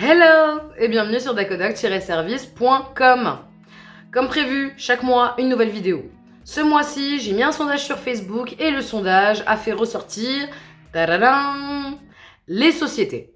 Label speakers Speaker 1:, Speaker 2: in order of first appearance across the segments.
Speaker 1: Hello et bienvenue sur dacodoc-service.com. Comme prévu, chaque mois, une nouvelle vidéo. Ce mois-ci, j'ai mis un sondage sur Facebook et le sondage a fait ressortir tadadam, les sociétés.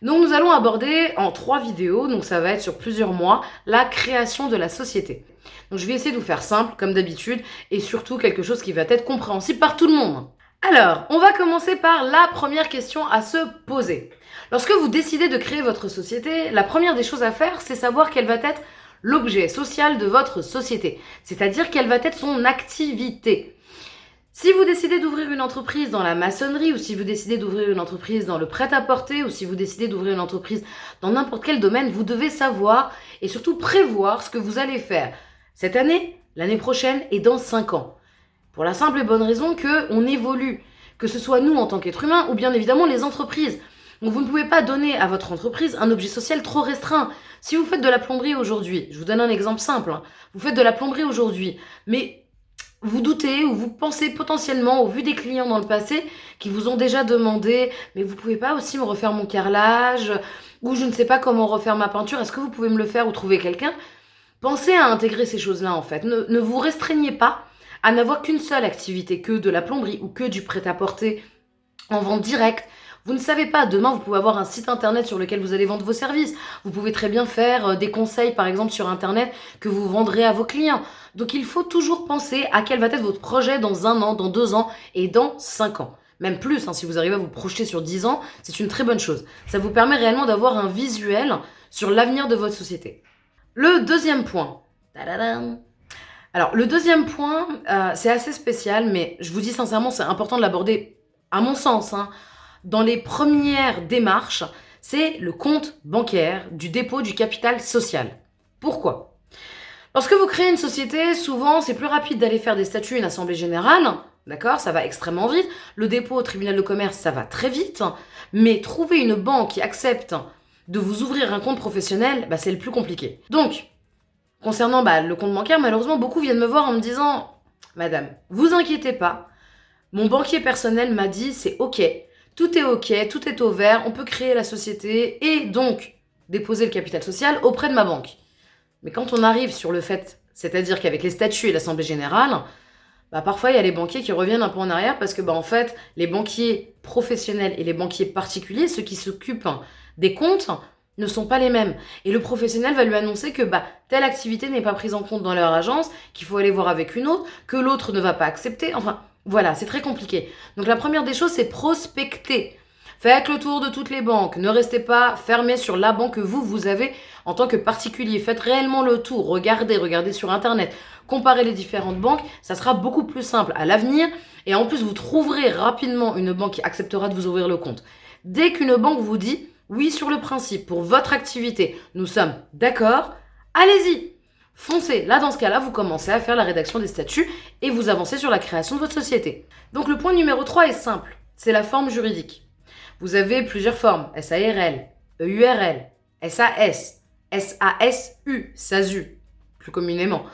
Speaker 1: Donc nous allons aborder en 3 vidéos, donc ça va être sur plusieurs mois, la création de la société. Donc je vais essayer de vous faire simple, comme d'habitude, et surtout quelque chose qui va être compréhensible par tout le monde. Alors, on va commencer par la première question à se poser. Lorsque vous décidez de créer votre société, la première des choses à faire, c'est savoir quel va être l'objet social de votre société, c'est-à-dire quelle va être son activité. Si vous décidez d'ouvrir une entreprise dans la maçonnerie, ou si vous décidez d'ouvrir une entreprise dans le prêt-à-porter, ou si vous décidez d'ouvrir une entreprise dans n'importe quel domaine, vous devez savoir et surtout prévoir ce que vous allez faire cette année, l'année prochaine et dans 5 ans. Pour la simple et bonne raison qu'on évolue, que ce soit nous en tant qu'êtres humains ou bien évidemment les entreprises. Donc vous ne pouvez pas donner à votre entreprise un objet social trop restreint. Si vous faites de la plomberie aujourd'hui, je vous donne un exemple simple, vous faites de la plomberie aujourd'hui, mais vous doutez ou vous pensez potentiellement, au vu des clients dans le passé, qui vous ont déjà demandé « mais vous pouvez pas aussi me refaire mon carrelage ?» ou « je ne sais pas comment refaire ma peinture, est-ce que vous pouvez me le faire ou trouver quelqu'un ?» Pensez à intégrer ces choses-là en fait. Ne vous restreignez pas à n'avoir qu'une seule activité, que de la plomberie ou que du prêt-à-porter en vente directe. Vous ne savez pas, demain vous pouvez avoir un site internet sur lequel vous allez vendre vos services. Vous pouvez très bien faire des conseils par exemple sur internet que vous vendrez à vos clients. Donc il faut toujours penser à quel va être votre projet dans 1 an, dans 2 ans et dans 5 ans. Même plus, si vous arrivez à vous projeter sur 10 ans, c'est une très bonne chose. Ça vous permet réellement d'avoir un visuel sur l'avenir de votre société. Le deuxième point. Tadadam. Alors, le deuxième point, c'est assez spécial, mais je vous dis sincèrement, c'est important de l'aborder, à mon sens, dans les premières démarches, c'est le compte bancaire du dépôt du capital social. Pourquoi ? Lorsque vous créez une société, souvent, c'est plus rapide d'aller faire des statuts et une assemblée générale, d'accord ? Ça va extrêmement vite. Le dépôt au tribunal de commerce, ça va très vite. Mais trouver une banque qui accepte de vous ouvrir un compte professionnel, c'est le plus compliqué. Donc, concernant le compte bancaire, malheureusement, beaucoup viennent me voir en me disant « Madame, vous inquiétez pas, mon banquier personnel m'a dit c'est ok, tout est au vert, on peut créer la société et donc déposer le capital social auprès de ma banque. » Mais quand on arrive sur le fait, c'est-à-dire qu'avec les statuts et l'assemblée générale, parfois il y a les banquiers qui reviennent un peu en arrière parce que en fait, les banquiers professionnels et les banquiers particuliers, ceux qui s'occupent des comptes, ne sont pas les mêmes. Et le professionnel va lui annoncer que telle activité n'est pas prise en compte dans leur agence, qu'il faut aller voir avec une autre, que l'autre ne va pas accepter. Enfin, voilà, c'est très compliqué. Donc la première des choses, c'est prospecter. Faites le tour de toutes les banques. Ne restez pas fermé sur la banque que vous avez en tant que particulier. Faites réellement le tour. Regardez sur Internet. Comparez les différentes banques. Ça sera beaucoup plus simple à l'avenir. Et en plus, vous trouverez rapidement une banque qui acceptera de vous ouvrir le compte. Dès qu'une banque vous dit oui, sur le principe, pour votre activité, nous sommes d'accord, allez-y, foncez. Là, dans ce cas-là, vous commencez à faire la rédaction des statuts et vous avancez sur la création de votre société. Donc, le point numéro 3 est simple, c'est la forme juridique. Vous avez plusieurs formes, SARL, EURL, SAS, SASU, SASU, plus communément.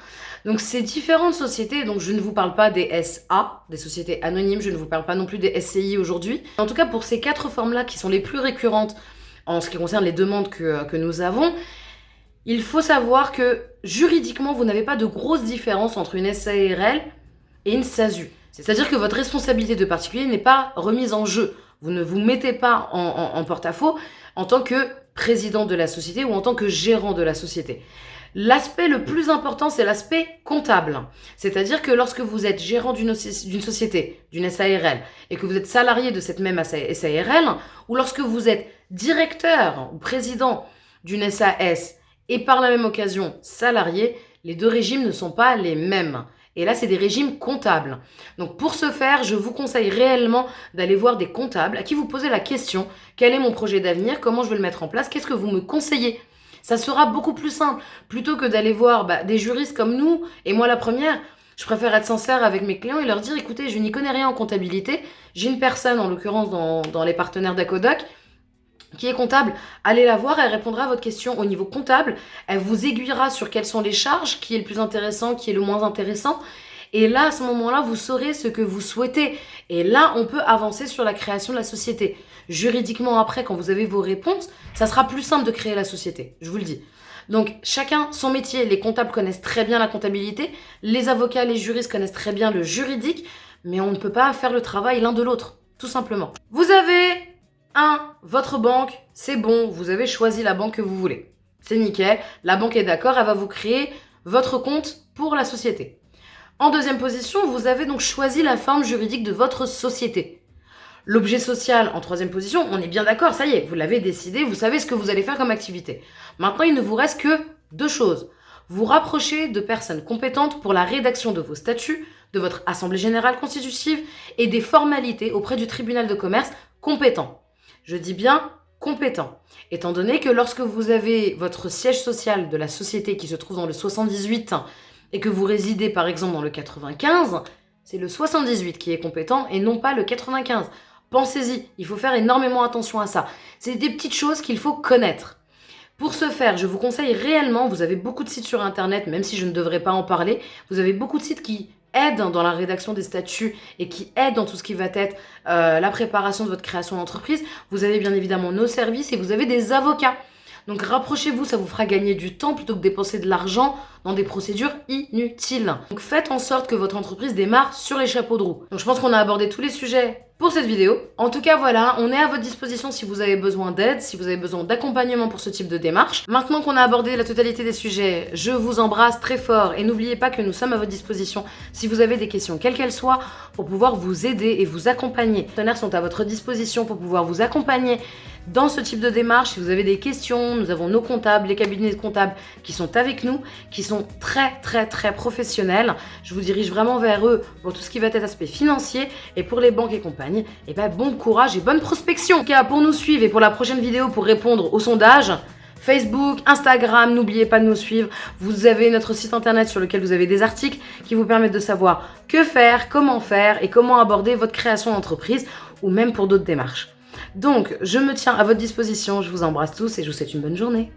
Speaker 1: Donc, ces différentes sociétés, donc je ne vous parle pas des SA, des sociétés anonymes, je ne vous parle pas non plus des SCI aujourd'hui. En tout cas, pour ces 4 formes-là qui sont les plus récurrentes en ce qui concerne les demandes que nous avons, il faut savoir que juridiquement, vous n'avez pas de grosse différence entre une SARL et une SASU. C'est-à-dire que votre responsabilité de particulier n'est pas remise en jeu. Vous ne vous mettez pas en porte-à-faux en tant que président de la société ou en tant que gérant de la société. L'aspect le plus important, c'est l'aspect comptable. C'est-à-dire que lorsque vous êtes gérant d'une société, d'une SARL, et que vous êtes salarié de cette même SARL, ou lorsque vous êtes directeur ou président d'une SAS et par la même occasion salarié, les 2 régimes ne sont pas les mêmes. Et là, c'est des régimes comptables. Donc pour ce faire, je vous conseille réellement d'aller voir des comptables à qui vous posez la question « Quel est mon projet d'avenir ? Comment je vais le mettre en place ? Qu'est-ce que vous me conseillez ?» Ça sera beaucoup plus simple. Plutôt que d'aller voir des juristes comme nous, et moi la première, je préfère être sincère avec mes clients et leur dire « Écoutez, je n'y connais rien en comptabilité. J'ai une personne, en l'occurrence dans les partenaires d'Acodoc, qui est comptable, allez la voir, elle répondra à votre question au niveau comptable, elle vous aiguillera sur quelles sont les charges, qui est le plus intéressant, qui est le moins intéressant, Et là, à ce moment-là, vous saurez ce que vous souhaitez. Et là, on peut avancer sur la création de la société. Juridiquement, après, quand vous avez vos réponses, ça sera plus simple de créer la société, je vous le dis. Donc, chacun son métier. Les comptables connaissent très bien la comptabilité, les avocats, les juristes connaissent très bien le juridique, mais on ne peut pas faire le travail l'un de l'autre, tout simplement. Vous avez votre banque, c'est bon, vous avez choisi la banque que vous voulez. C'est nickel, la banque est d'accord, elle va vous créer votre compte pour la société. En deuxième position, vous avez donc choisi la forme juridique de votre société. L'objet social en troisième position, on est bien d'accord, ça y est, vous l'avez décidé, vous savez ce que vous allez faire comme activité. Maintenant, il ne vous reste que 2 choses. Vous rapprocher de personnes compétentes pour la rédaction de vos statuts, de votre assemblée générale constitutive et des formalités auprès du tribunal de commerce compétent. Je dis bien compétent, étant donné que lorsque vous avez votre siège social de la société qui se trouve dans le 78 et que vous résidez par exemple dans le 95, c'est le 78 qui est compétent et non pas le 95. Pensez-y, il faut faire énormément attention à ça. C'est des petites choses qu'il faut connaître. Pour ce faire, je vous conseille réellement, vous avez beaucoup de sites sur internet, même si je ne devrais pas en parler, vous avez beaucoup de sites qui aident dans la rédaction des statuts et qui aident dans tout ce qui va être la préparation de votre création d'entreprise. Vous avez bien évidemment nos services et vous avez des avocats. Donc rapprochez-vous, ça vous fera gagner du temps plutôt que dépenser de l'argent dans des procédures inutiles. Donc faites en sorte que votre entreprise démarre sur les chapeaux de roue. Donc je pense qu'on a abordé tous les sujets pour cette vidéo. En tout cas, voilà, on est à votre disposition si vous avez besoin d'aide, si vous avez besoin d'accompagnement pour ce type de démarche. Maintenant qu'on a abordé la totalité des sujets, je vous embrasse très fort et n'oubliez pas que nous sommes à votre disposition si vous avez des questions, quelles qu'elles soient, pour pouvoir vous aider et vous accompagner. Les partenaires sont à votre disposition pour pouvoir vous accompagner dans ce type de démarche. Si vous avez des questions, nous avons nos comptables, les cabinets de comptables qui sont avec nous, qui sont très professionnels. Je vous dirige vraiment vers eux pour tout ce qui va être aspect financier et pour les banques et compagnies. Et ben bon courage et bonne prospection. En tout cas, pour nous suivre et pour la prochaine vidéo pour répondre au sondage, Facebook, Instagram, n'oubliez pas de nous suivre. Vous avez notre site internet sur lequel vous avez des articles qui vous permettent de savoir que faire, comment faire et comment aborder votre création d'entreprise ou même pour d'autres démarches. Donc, je me tiens à votre disposition, je vous embrasse tous et je vous souhaite une bonne journée.